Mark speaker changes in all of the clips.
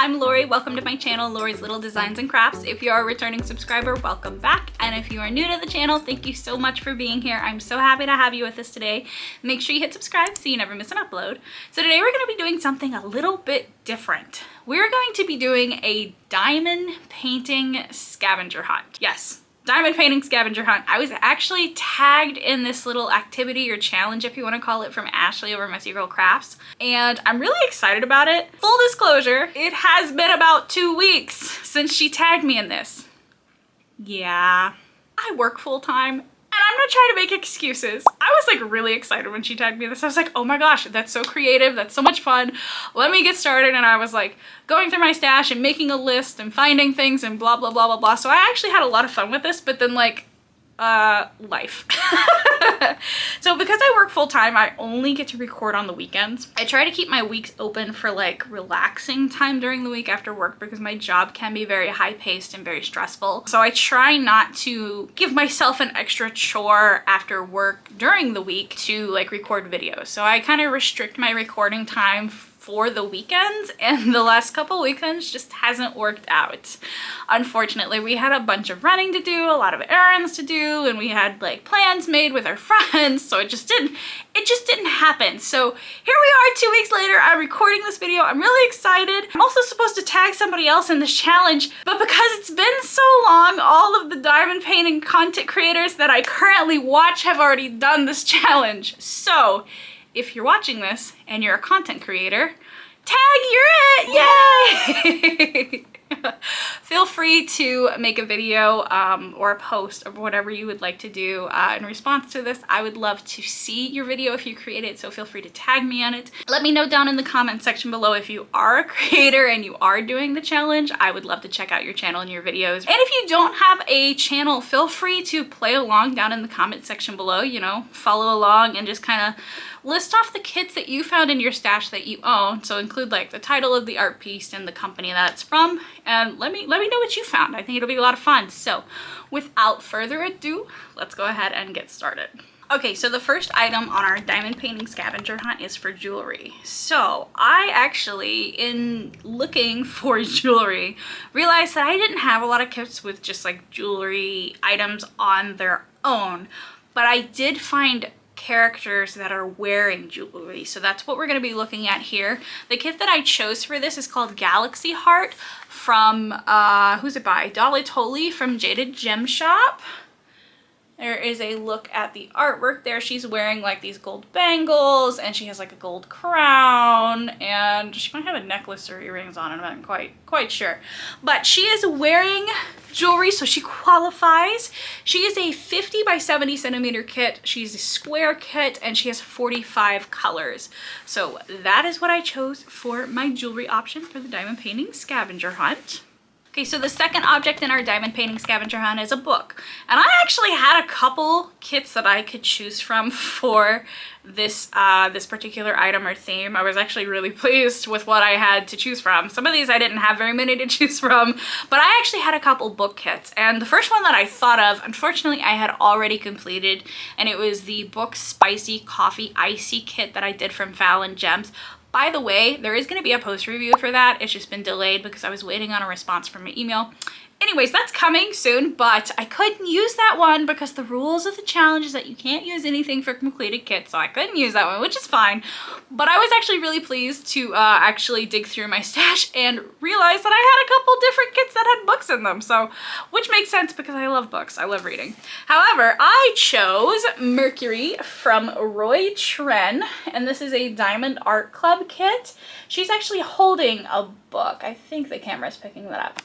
Speaker 1: I'm Lori. Welcome to my channel, Lori's Little Designs and Crafts. If you are a returning subscriber, welcome back. And if you are new to the channel, thank you so much for being here. I'm so happy to have you with us today. Make sure you hit subscribe so you never miss an upload. So today we're going to be doing something a little bit different. We're going to be doing a diamond painting scavenger hunt. Yes. Diamond Painting Scavenger Hunt. I was actually tagged in this little activity or challenge, if you want to call it, from Ashley over Mythical Crafts, and I'm really excited about it. Full disclosure, it has been about 2 weeks since she tagged me in this. Yeah, I work full time. And I'm not trying to make excuses. I was like really excited when she tagged me in this. I was like, oh my gosh, that's so creative. That's so much fun. Let me get started. And I was like going through my stash and making a list and finding things and blah, blah, blah, blah, blah. So I actually had a lot of fun with this, but then like, life. So because I work full time, I only get to record on the weekends. I try to keep my weeks open for like relaxing time during the week after work because my job can be very high paced and very stressful. So I try not to give myself an extra chore after work during the week to like record videos. So I kind of restrict my recording time for the weekends, and the last couple weekends just hasn't worked out. Unfortunately, we had a bunch of running to do, a lot of errands to do, and we had like plans made with our friends, so it just didn't happen. So here we are 2 weeks later, I'm recording this video. I'm really excited. I'm also supposed to tag somebody else in this challenge, but because it's been so long, all of the diamond painting content creators that I currently watch have already done this challenge. So if you're watching this and you're a content creator, tag, you're it, yay! Feel free to make a video or a post or whatever you would like to do in response to this. I would love to see your video if you create it, so feel free to tag me on it. Let me know down in the comment section below if you are a creator and you are doing the challenge. I would love to check out your channel and your videos. And if you don't have a channel, feel free to play along down in the comment section below, you know, follow along and just kind of list off the kits that you found in your stash that you own. So include like the title of the art piece and the company that it's from, and let me know what you found. I think it'll be a lot of fun. So without further ado, let's go ahead and get started. Okay, so the first item on our diamond painting scavenger hunt is for jewelry. So I actually, in looking for jewelry, realized that I didn't have a lot of kits with just like jewelry items on their own, but I did find characters that are wearing jewelry. So that's what we're going to be looking at here. The kit that I chose for this is called Galaxy Heart from, who's it by? Dolleetoile from Jaded Gem Shop. There is a look at the artwork there. She's wearing like these gold bangles and she has like a gold crown and she might have a necklace or earrings on. I'm not quite sure. But she is wearing jewelry, so she qualifies. She is a 50 by 70 centimeter kit. She's a square kit and she has 45 colors. So that is what I chose for my jewelry option for the diamond painting scavenger hunt. Okay, so the second object in our diamond painting scavenger hunt is a book. And I actually had a couple kits that I could choose from for this this particular item or theme. I was actually really pleased with what I had to choose from. Some of these I didn't have very many to choose from, but I actually had a couple book kits. And the first one that I thought of, unfortunately, I had already completed, and it was the Book Spicy Coffee Icy kit that I did from Fallon Gems. By the way, there is going to be a post review for that. It's just been delayed because I was waiting on a response from my email. Anyways, that's coming soon, but I couldn't use that one because the rules of the challenge is that you can't use anything for completed kits, so I couldn't use that one, which is fine. But I was actually really pleased to actually dig through my stash and realize that I had a couple different kits that had books in them, so which makes sense because I love books. I love reading. However, I chose Mercury from Roy Trinh, and this is a Diamond Art Club kit. She's actually holding a book. I think the camera's picking that up.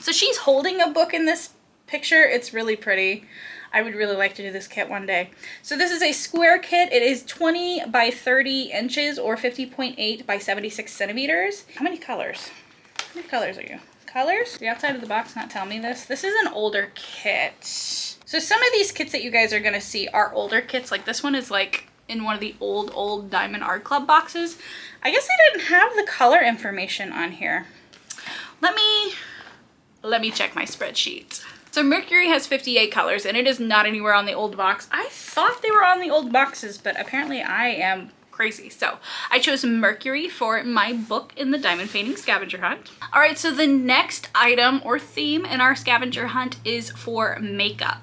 Speaker 1: So she's holding a book in this picture. It's really pretty. I would really like to do this kit one day. So this is a square kit. It is 20 by 30 inches or 50.8 by 76 centimeters. How many colors? How many colors are you? Colors? The outside of the box not tell me this. This is an older kit. So some of these kits that you guys are gonna see are older kits. Like this one is like in one of the old Diamond Art Club boxes. I guess I didn't have the color information on here. Let me check my spreadsheet. So Mercury has 58 colors and it is not anywhere on the old box. I thought they were on the old boxes, but apparently I am crazy. So I chose Mercury for my book in the Diamond Painting Scavenger Hunt. All right, so the next item or theme in our scavenger hunt is for makeup.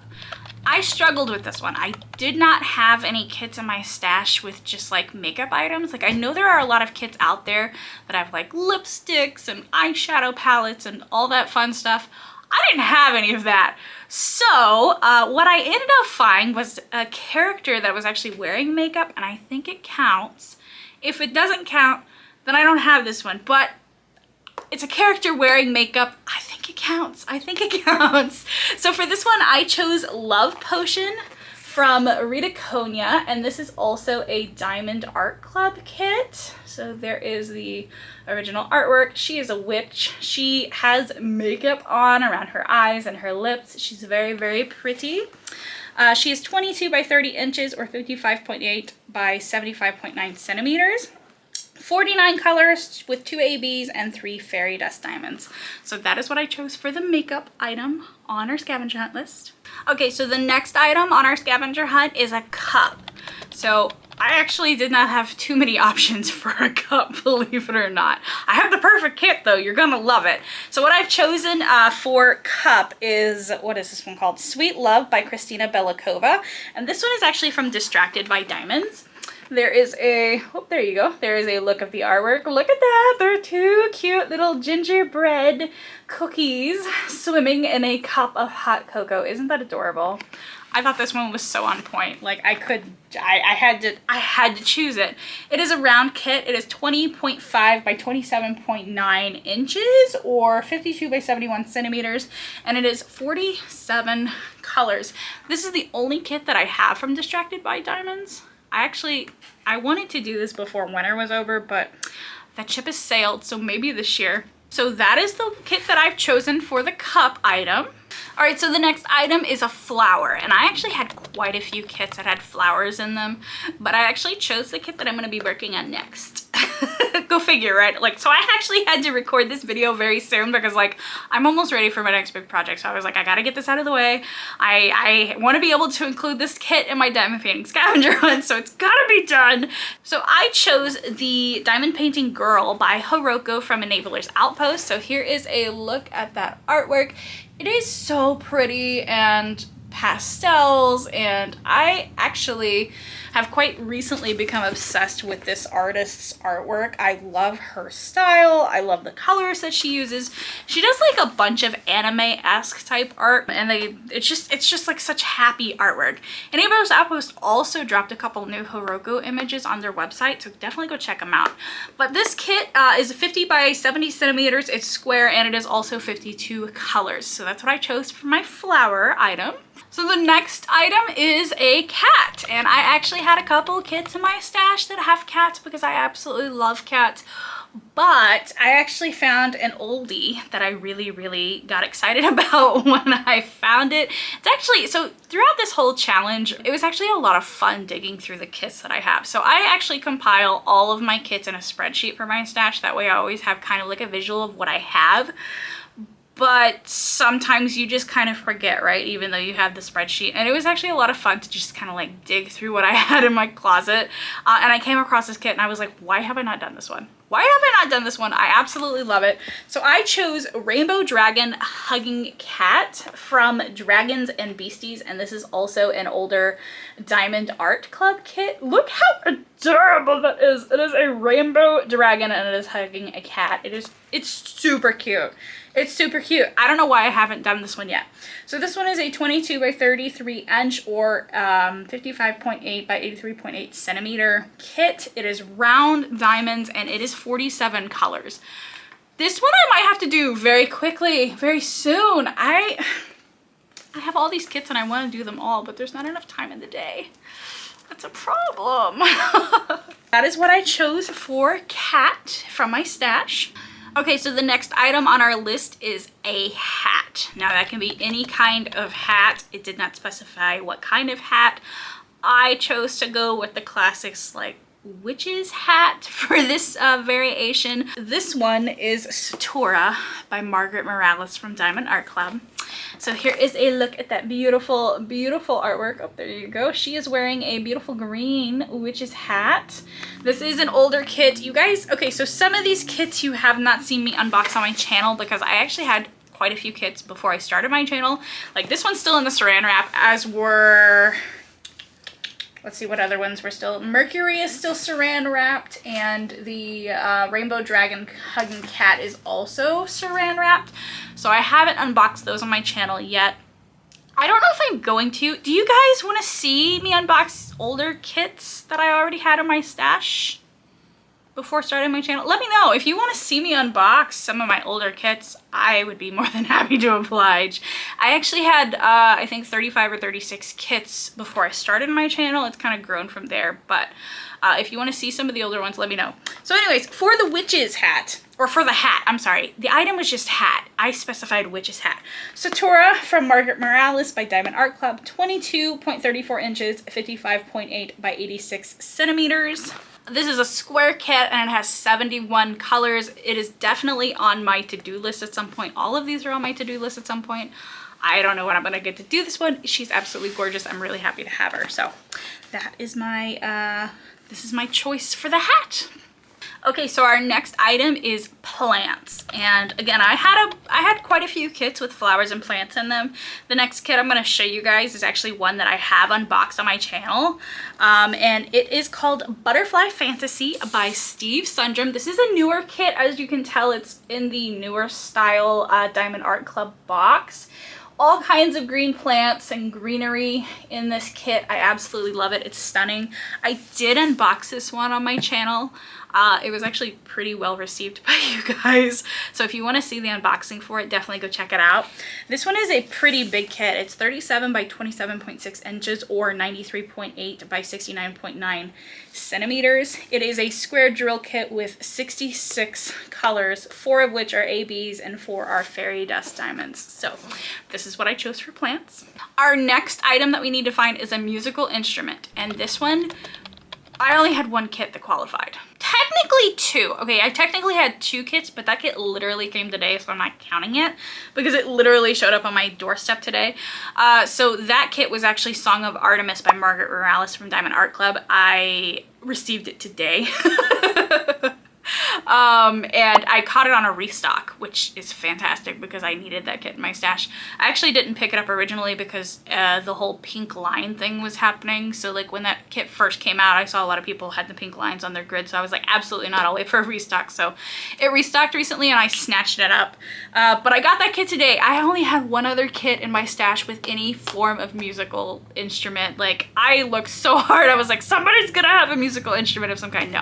Speaker 1: I struggled with this one. I did not have any kits in my stash with just like makeup items. Like I know there are a lot of kits out there that have like lipsticks and eyeshadow palettes and all that fun stuff. I didn't have any of that. So what I ended up finding was a character that was actually wearing makeup, and I think it counts. If it doesn't count, then I don't have this one, but it's a character wearing makeup. I think it counts. I think it counts. So for this one, I chose Love Potion from Rita Konya, and this is also a Diamond Art Club kit. So there is the original artwork. She is a witch. She has makeup on around her eyes and her lips. She's very, very pretty. She is 22 by 30 inches or 55.8 by 75.9 centimeters. 49 colors with 2 ABs and 3 fairy dust diamonds. So that is what I chose for the makeup item on our scavenger hunt list. Okay, so the next item on our scavenger hunt is a cup. So I actually did not have too many options for a cup, believe it or not. I have the perfect kit though, you're gonna love it. So what I've chosen for cup is, what is this one called? Sweet Love by Kristina Belikova. And this one is actually from Distracted by Diamonds. There is a, oh, there you go. There is a look of the artwork. Look at that. They're two cute little gingerbread cookies swimming in a cup of hot cocoa. Isn't that adorable? I thought this one was so on point. Like I had to choose it. It is a round kit. It is 20.5 by 27.9 inches or 52 by 71 centimeters. And it is 47 colors. This is the only kit that I have from Distracted by Diamonds. I wanted to do this before winter was over, but that ship has sailed, so maybe this year. So that is the kit that I've chosen for the cup item. All right, so the next item is a flower, and I actually had quite a few kits that had flowers in them, but I actually chose the kit that I'm gonna be working on next. Go figure, right? Like, so I actually had to record this video very soon because like, I'm almost ready for my next big project. So I was like, I gotta get this out of the way. I wanna be able to include this kit in my diamond painting scavenger hunt, so it's gotta be done. So I chose the Diamond Painting Girl by Hiroko from Enablers Outpost. So here is a look at that artwork. It is so pretty and pastels, and I actually have quite recently become obsessed with this artist's artwork. I love her style. I love the colors that she uses. She does like a bunch of anime-esque type art, and it's just like such happy artwork. And Enablers Outpost also dropped a couple new Hiroko images on their website, so definitely go check them out. But this kit is 50 by 70 centimeters. It's square, and it is also 52 colors. So that's what I chose for my flower item. So the next item is a cat, and I actually had a couple kits in my stash that have cats because I absolutely love cats, but I actually found an oldie that I really got excited about when I found it. It's actually, so throughout this whole challenge, it was actually a lot of fun digging through the kits that I have. So I actually compile all of my kits in a spreadsheet for my stash. That way I always have kind of like a visual of what I have. But sometimes you just kind of forget, right? Even though you have the spreadsheet. And it was actually a lot of fun to just kind of like dig through what I had in my closet. And I came across this kit and I was like, why have I not done this one? Why have I not done this one? I absolutely love it. So I chose Rainbow Dragon Hugging Cat from Dragons and Beasties. And this is also an older Diamond Art Club kit. Look how adorable that is. It is a rainbow dragon and it is hugging a cat. It's super cute. It's super cute. I don't know why I haven't done this one yet. So this one is a 22 by 33 inch or 55.8 by 83.8 centimeter kit. It is round diamonds and it is 47 colors. This one I might have to do very quickly, very soon. I have all these kits and I want to do them all, but there's not enough time in the day. That's a problem. That is what I chose for cat from my stash. Okay, so the next item on our list is a hat. Now that can be any kind of hat. It did not specify what kind of hat. I chose to go with the classics like witch's hat for this variation. This one is Satura by Margaret Morales from Diamond Art Club. So here is a look at that beautiful, beautiful artwork. Oh, there you go. She is wearing a beautiful green witch's hat. This is an older kit. You guys, okay, so some of these kits you have not seen me unbox on my channel because I actually had quite a few kits before I started my channel. Like this one's still in the saran wrap, as were, let's see what other ones were still. Mercury is still saran wrapped, and the Rainbow Dragon Hugging Cat is also saran wrapped. So I haven't unboxed those on my channel yet. I don't know if I'm going to. Do you guys want to see me unbox older kits that I already had in my stash before starting my channel? Let me know. If you want to see me unbox some of my older kits, I would be more than happy to oblige. I actually had, I think 35 or 36 kits before I started my channel. It's kind of grown from there, but if you want to see some of the older ones, let me know. So anyways, for the witch's hat, or for the hat, I'm sorry. The item was just hat. I specified witch's hat. Satura from Margaret Morales by Diamond Art Club, 22.34 inches, 55.8 by 86 centimeters. This is a square kit and it has 71 colors. It is definitely on my to-do list at some point. All of these are on my to-do list at some point. I don't know when I'm gonna get to do this one. She's absolutely gorgeous. I'm really happy to have her. So that is my, this is my choice for the hat. Okay, so our next item is plants, and again, I had quite a few kits with flowers and plants in them. The next kit I'm going to show you guys is actually one that I have unboxed on my channel, and it is called Butterfly Fantasy by Steven Sundram. This is a newer kit. As you can tell, it's in the newer style Diamond Art Club box. All kinds of green plants and greenery in this kit. I absolutely love it. It's stunning. I did unbox this one on my channel. It was actually pretty well received by you guys. So if you want to see the unboxing for it, definitely go check it out. This one is a pretty big kit. It's 37 by 27.6 inches or 93.8 by 69.9 centimeters. It is a square drill kit with 66 colors, 4 of which are ABs and 4 are fairy dust diamonds. So this is what I chose for plants. Our next item that we need to find is a musical instrument, and this one, I only had one kit that qualified. Technically 2. Okay, I technically had 2 kits, but that kit literally came today, so I'm not counting it because it literally showed up on my doorstep today. So that kit was actually Song of Artemis by Margaret Morales from Diamond Art Club. I received it today. And I caught it on a restock, which is fantastic because I needed that kit in my stash. I actually didn't pick it up originally because the whole pink line thing was happening. So like when that kit first came out, I saw a lot of people had the pink lines on their grid. So I was like, absolutely not, I'll wait for a restock. So it restocked recently and I snatched it up. But I got that kit today. I only had one other kit in my stash with any form of musical instrument. Like I looked so hard. I was like, somebody's gonna have a musical instrument of some kind.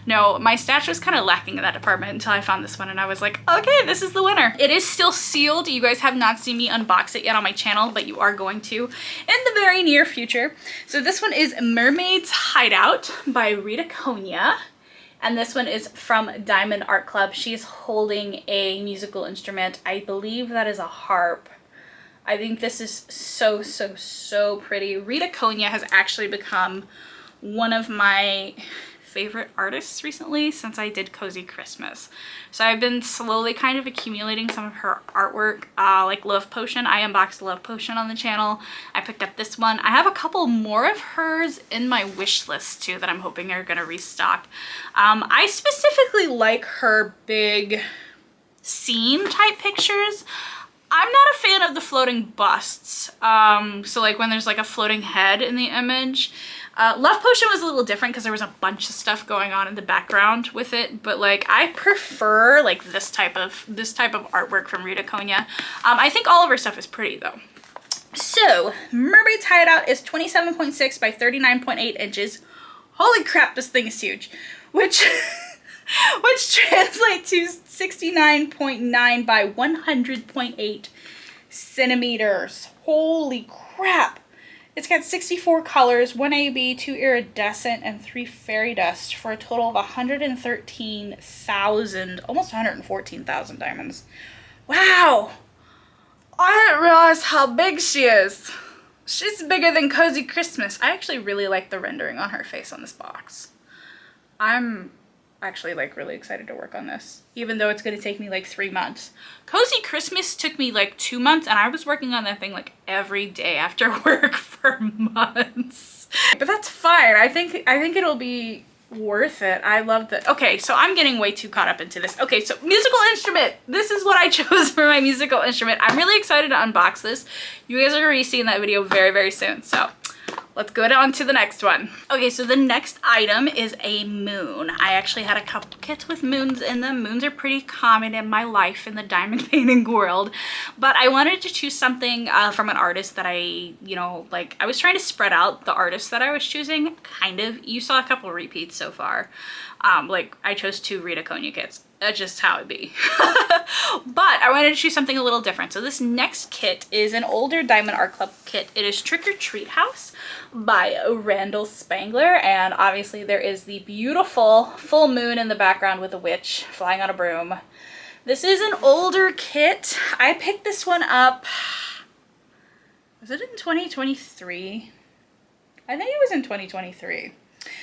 Speaker 1: No, my stash was kind of lacking in that department until I found this one and I was like, okay, this is the winner. It is still sealed. You guys have not seen me unbox it yet on my channel, but you are going to in the very near future. So this one is Mermaid Hideout by Rita Konya. And this one is from Diamond Art Club. She is holding a musical instrument. I believe that is a harp. I think this is so, so, so pretty. Rita Konya has actually become one of my favorite artists recently since I did Cozy Christmas. So I've been slowly kind of accumulating some of her artwork, like Love Potion. I unboxed Love Potion on the channel. I picked up this one. I have a couple more of hers in my wish list too that I'm hoping are gonna restock. I specifically like her big scene type pictures. I'm not a fan of the floating busts. So like when there's like a floating head in the image. Love Potion was a little different because there was a bunch of stuff going on in the background with it, but like I prefer like this type of artwork from Rita Konya. I think all of her stuff is pretty though. So Mermaid's Hideout is 27.6 by 39.8 inches. Holy crap, this thing is huge, which translates to 69.9 by 100.8 centimeters. Holy crap. It's got 64 colors, 1 AB, 2 iridescent, and 3 fairy dust for a total of 113,000, almost 114,000 diamonds. Wow! I didn't realize how big she is. She's bigger than Cozy Christmas. I actually really like the rendering on her face on this box. I'm actually like really excited to work on this, even though it's going to take me like 3 months. Cozy Christmas took me like 2 months, and I was working on that thing like every day after work for months. But that's fine. I think it'll be worth it. I love that. Okay, so I'm getting way too caught up into this. Okay, so musical instrument. This is what I chose for my musical instrument. I'm really excited to unbox this. You guys are already seeing that video very, very soon. So let's go on to the next one. Okay, so the next item is a moon. I actually had a couple kits with moons in them. Moons are pretty common in my life in the diamond painting world, but I wanted to choose something from an artist that I, you know, like I was trying to spread out the artists that I was choosing, kind of. You saw a couple repeats so far. Like I chose 2 Rita Konya kits. That's just how it be. But I wanted to choose something a little different. So this next kit is an older Diamond Art Club kit. It is Trick or Treat House by Randal Spangler. And obviously there is the beautiful full moon in the background with a witch flying on a broom. This is an older kit. I picked this one up, was it in 2023? I think it was in 2023.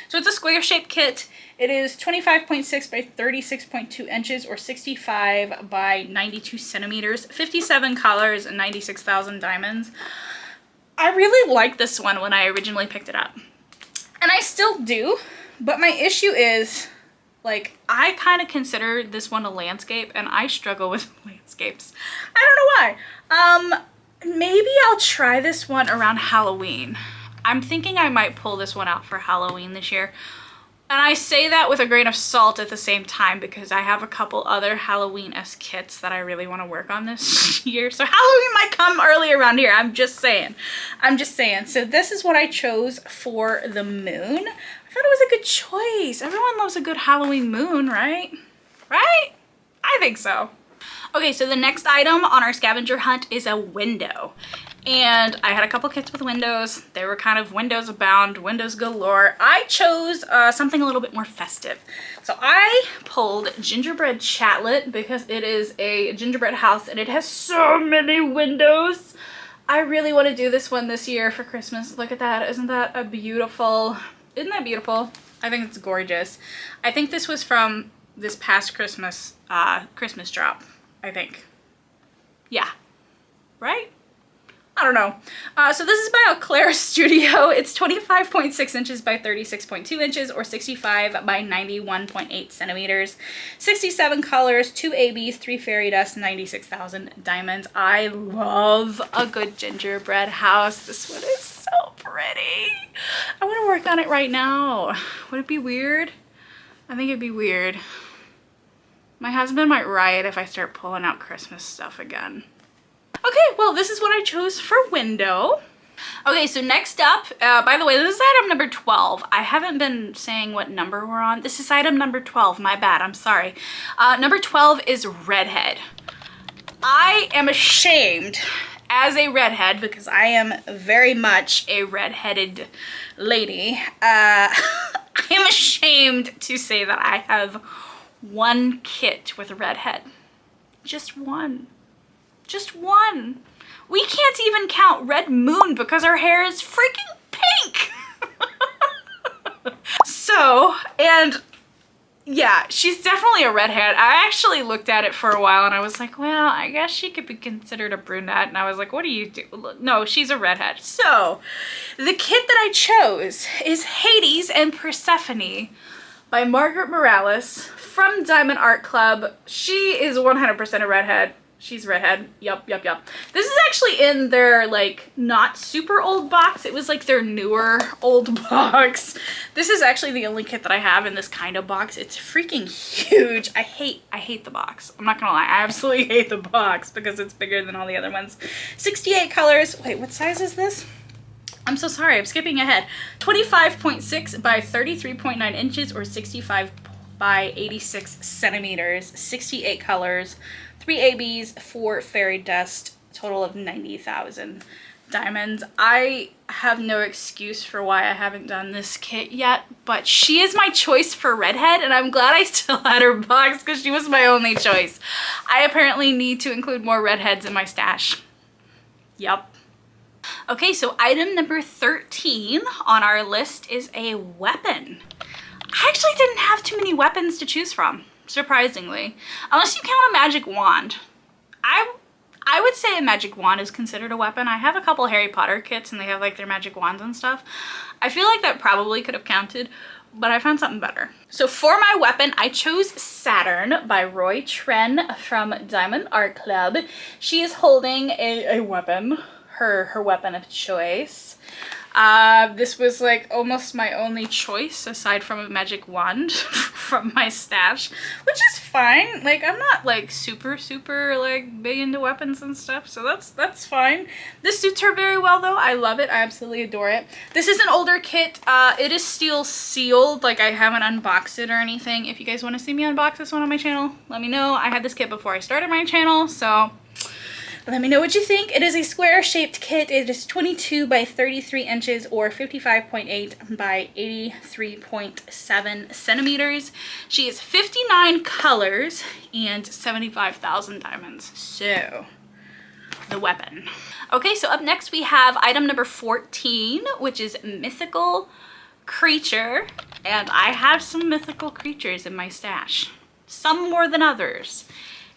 Speaker 1: So it's a square shaped kit. It is 25.6 by 36.2 inches or 65 by 92 centimeters, 57 colors and 96,000 diamonds. I really liked this one when I originally picked it up. And I still do, but my issue is, like, I kind of consider this one a landscape, and I struggle with landscapes. I don't know why. Maybe I'll try this one around Halloween. I'm thinking I might pull this one out for Halloween this year. And I say that with a grain of salt at the same time because I have a couple other Halloween-esque kits that I really want to work on this year. So Halloween might come early around here. I'm just saying. So this is what I chose for the moon. I thought it was a good choice. Everyone loves a good Halloween moon, right? Right? I think so. Okay, so the next item on our scavenger hunt is a window. And I had a couple kits with windows. They were kind of windows abound, windows galore. I chose something a little bit more festive. So I pulled Gingerbread Chalet because it is a gingerbread house and it has so many windows. I really want to do this one this year for Christmas. Look at that. Isn't that beautiful? I think it's gorgeous. I think this was from this past Christmas, Christmas drop, I think. Yeah. Right? I don't know. So this is by Auclair Studio. It's 25.6 inches by 36.2 inches or 65 by 91.8 centimeters. 67 colors, 2 ABs, 3 fairy dust, 96,000 diamonds. I love a good gingerbread house. This one is so pretty. I want to work on it right now. Would it be weird? I think it'd be weird. My husband might riot if I start pulling out Christmas stuff again. Okay, well, this is what I chose for window. Okay, so next up, by the way, this is item number 12. I haven't been saying what number we're on. This is item number 12. My bad. I'm sorry. Number 12 is Redhead. I am ashamed as a redhead because I am very much a redheaded lady. I am ashamed to say that I have one kit with Redhead. Just one. Just one. We can't even count Red Moon because her hair is freaking pink. So, and yeah, she's definitely a redhead. I actually looked at it for a while and I was like, well, I guess she could be considered a brunette. And I was like, what do you do? No, she's a redhead. So, the kit that I chose is Hades and Persephone by Margaret Morales from Diamond Art Club. She is 100% a redhead. She's redhead. Yup. This is actually in their, like, not super old box. It was, like, their newer old box. This is actually the only kit that I have in this kind of box. It's freaking huge. I hate the box. I'm not gonna lie. I absolutely hate the box because it's bigger than all the other ones. 68 colors. Wait, what size is this? I'm so sorry. I'm skipping ahead. 25.6 by 33.9 inches or 65 by 86 centimeters. 68 colors. 3 ABs, 4 fairy dust, total of 90,000 diamonds. I have no excuse for why I haven't done this kit yet, but she is my choice for Redhead, and I'm glad I still had her box because she was my only choice. I apparently need to include more Redheads in my stash. Yup. Okay, so item number 13 on our list is a weapon. I actually didn't have too many many weapons to choose from, surprisingly. Unless you count a magic wand. I would say a magic wand is considered a weapon. I have a couple Harry Potter kits and they have like their magic wands and stuff. I feel like that probably could have counted, but I found something better. So for my weapon, I chose Saturn by Roy Trinh from Diamond Art Club. She is holding a weapon, her weapon of choice. This was like almost my only choice aside from a magic wand from my stash, which is fine. Like, I'm not like super like big into weapons and stuff, so that's fine. This suits her very well though. I love it. I absolutely adore it. This is an older kit. It is still sealed. Like, I haven't unboxed it or anything. If you guys want to see me unbox this one on my channel, let me know. I had this kit before I started my channel, so let me know what you think. It is a square shaped kit. It is 22 by 33 inches or 55.8 by 83.7 centimeters. She is 59 colors and 75,000 diamonds. So, the weapon. Okay, so up next we have item number 14, which is Mythical Creature. And I have some mythical creatures in my stash. Some more than others.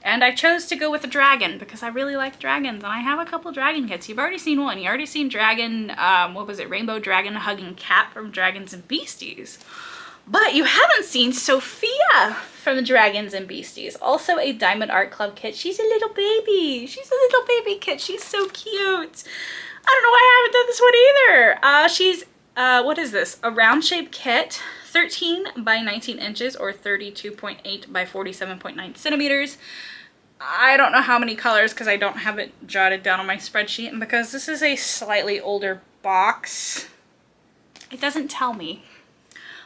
Speaker 1: And I chose to go with a dragon because I really like dragons, and I have a couple dragon kits. You've already seen one. You already seen dragon, what was it? Rainbow Dragon Hugging Cat from Dragons and Beasties. But you haven't seen Sophia from Dragons and Beasties. Also a Diamond Art Club kit. She's a little baby. She's a little baby kit. She's so cute. I don't know why I haven't done this one either. She's, what is this? A round shaped kit. 13 by 19 inches or 32.8 by 47.9 centimeters. I don't know how many colors because I don't have it jotted down on my spreadsheet, and because this is a slightly older box, it doesn't tell me.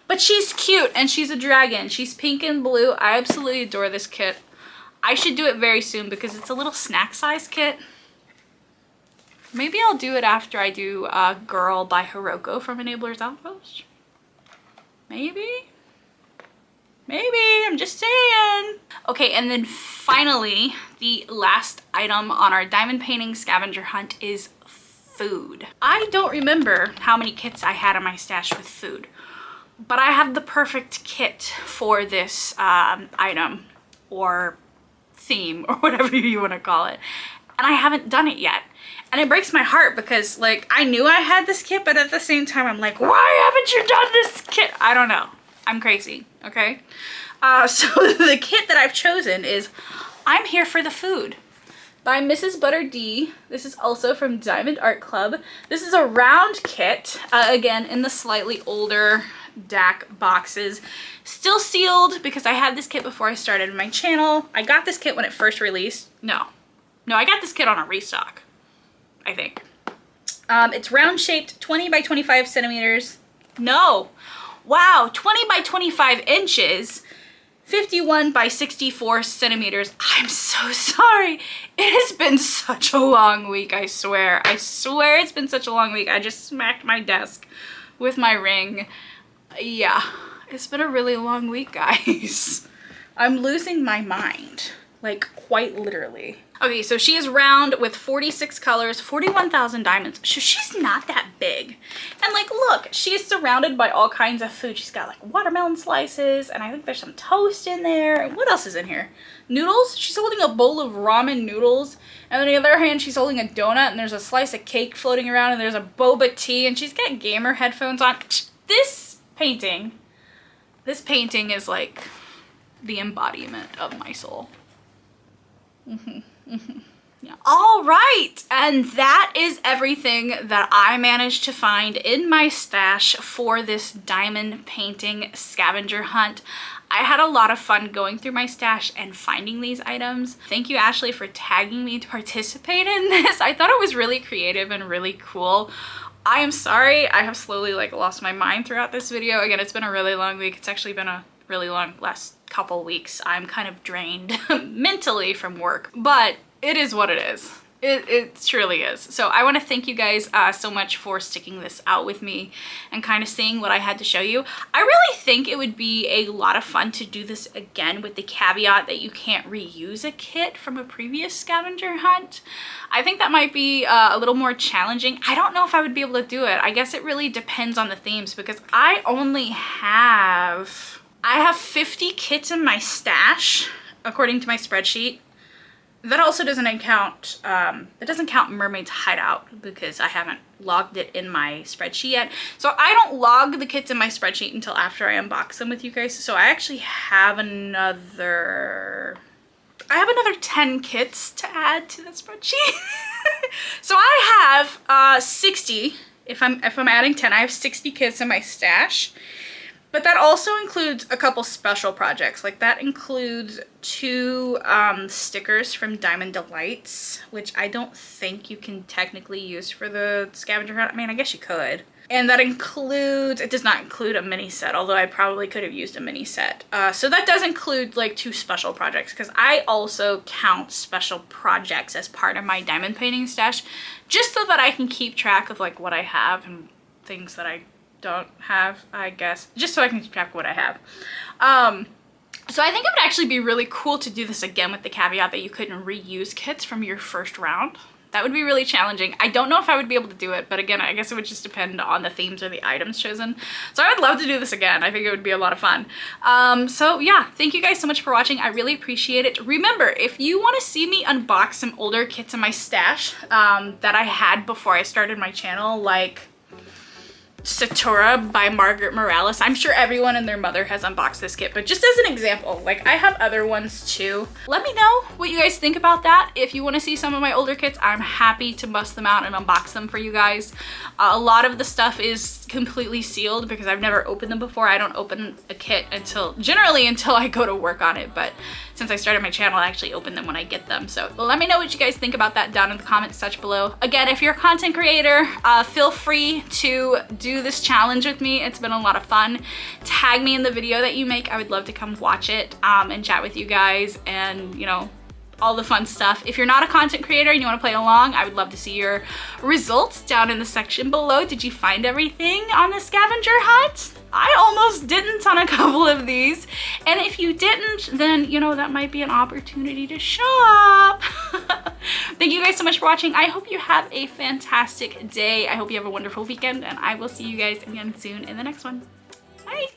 Speaker 1: But she's cute and she's a dragon. She's pink and blue. I absolutely adore this kit. I should do it very soon because it's a little snack size kit. Maybe I'll do it after I do Girl by Hiroko from Enablers Outpost. Maybe, I'm just saying. Okay, and then finally, the last item on our Diamond Painting Scavenger Hunt is food. I don't remember how many kits I had in my stash with food, but I have the perfect kit for this item or theme or whatever you want to call it, and I haven't done it yet. And it breaks my heart because, like, I knew I had this kit, but at the same time, I'm like, why haven't you done this kit? I don't know. I'm crazy, okay? So the kit that I've chosen is I'm Here for the Food by Mrs. Butter D. This is also from Diamond Art Club. This is a round kit, again, in the slightly older DAC boxes. Still sealed because I had this kit before I started my channel. I got this kit when it first released. No, I got this kit on a restock, I think. It's round shaped, 20 by 25 centimeters. No, wow, 20 by 25 inches, 51 by 64 centimeters. I'm so sorry. It has been such a long week, I swear. I swear it's been such a long week. I just smacked my desk with my ring. Yeah, it's been a really long week, guys. I'm losing my mind, like quite literally. Okay, so she is round with 46 colors, 41,000 diamonds. So she's not that big. And like, look, she is surrounded by all kinds of food. She's got like watermelon slices, and I think there's some toast in there. And what else is in here? Noodles? She's holding a bowl of ramen noodles. And on the other hand, she's holding a donut, and there's a slice of cake floating around, and there's a boba tea, and she's got gamer headphones on. This painting is like the embodiment of my soul. Yeah. All right, and that is everything that I managed to find in my stash for this diamond painting scavenger hunt. I had a lot of fun going through my stash and finding these items. Thank you, Ashley, for tagging me to participate in this. I thought it was really creative and really cool. I am sorry, I have slowly like lost my mind throughout this video. Again, it's been a really long week. It's actually been a really long last couple weeks. I'm kind of drained mentally from work, but it is what it is. It truly is. So I want to thank you guys so much for sticking this out with me and kind of seeing what I had to show you. I really think it would be a lot of fun to do this again with the caveat that you can't reuse a kit from a previous scavenger hunt. I think that might be a little more challenging. I don't know if I would be able to do it. I guess it really depends on the themes because I I have 50 kits in my stash, according to my spreadsheet. That also doesn't count, it doesn't count Mermaid's Hideout because I haven't logged it in my spreadsheet yet. So I don't log the kits in my spreadsheet until after I unbox them with you guys. So I actually have another 10 kits to add to the spreadsheet. So I have 60, if I'm adding 10, I have 60 kits in my stash. But that also includes a couple special projects. Like that includes 2 stickers from Diamond Delights, which I don't think you can technically use for the scavenger hunt. I mean, I guess you could. And that includes, it does not include a mini set, although I probably could have used a mini set. So that does include like 2 special projects, because I also count special projects as part of my diamond painting stash, just so that I can keep track of like what I have and things that I don't have, I guess, just so I can keep track of what I have. So I think it would actually be really cool to do this again with the caveat that you couldn't reuse kits from your first round. That would be really challenging. I don't know if I would be able to do it, but again, I guess it would just depend on the themes or the items chosen. So I would love to do this again. I think it would be a lot of fun. So yeah, thank you guys so much for watching. I really appreciate it. Remember, if you want to see me unbox some older kits in my stash that I had before I started my channel, like Satura by Margaret Morales. I'm sure everyone and their mother has unboxed this kit, but just as an example, like I have other ones too. Let me know what you guys think about that. If you want to see some of my older kits, I'm happy to bust them out and unbox them for you guys. A lot of the stuff is completely sealed because I've never opened them before. I don't open a kit generally until I go to work on it, but since I started my channel, I actually open them when I get them. So let me know what you guys think about that down in the comments section below. Again, if you're a content creator, feel free to do this challenge with me. It's been a lot of fun. Tag me in the video that you make. I would love to come watch it and chat with you guys and, you know, all the fun stuff. If you're not a content creator and you want to play along, I would love to see your results down in the section below. Did you find everything on the scavenger hunt? I almost didn't on a couple of these. And if you didn't, then, you know, that might be an opportunity to shop. Thank you guys so much for watching. I hope you have a fantastic day. I hope you have a wonderful weekend, and I will see you guys again soon in the next one. Bye.